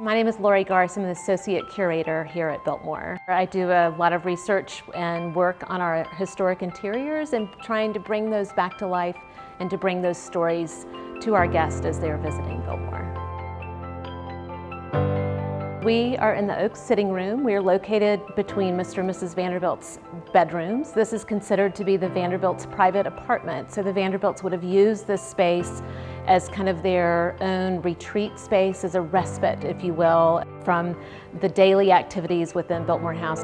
My name is Lori Garst. I'm the Associate Curator here at Biltmore. I do a lot of research and work on our historic interiors and trying to bring those back to life and to bring those stories to our guests as they're visiting Biltmore. We are in the oak sitting room. We are located between Mr. and Mrs. Vanderbilt's bedrooms. This is considered to be the Vanderbilt's private apartment. So the Vanderbilts would have used this space as kind of their own retreat space, as a respite, if you will, from the daily activities within Biltmore House.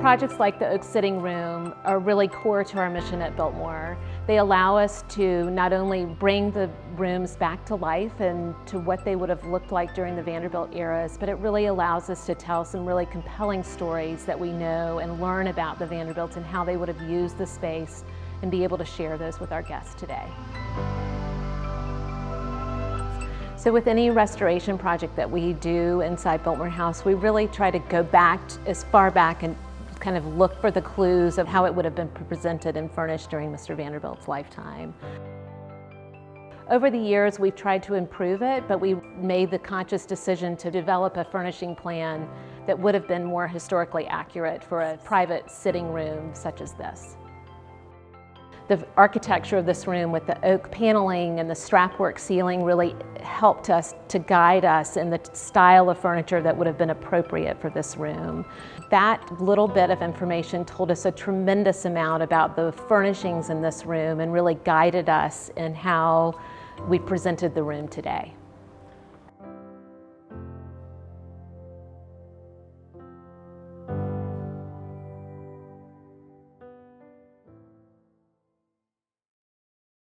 Projects like the Oak Sitting Room are really core to our mission at Biltmore. They allow us to not only bring the rooms back to life and to what they would have looked like during the Vanderbilt eras, but it really allows us to tell some really compelling stories that we know and learn about the Vanderbilts and how they would have used the space and be able to share those with our guests today. So with any restoration project that we do inside Biltmore House, we really try to go back as far back and kind of look for the clues of how it would have been presented and furnished during Mr. Vanderbilt's lifetime. Over the years, we've tried to improve it, but we made the conscious decision to develop a furnishing plan that would have been more historically accurate for a private sitting room such as this. The architecture of this room with the oak paneling and the strapwork ceiling really helped us to guide us in the style of furniture that would have been appropriate for this room. That little bit of information told us a tremendous amount about the furnishings in this room and really guided us in how we presented the room today.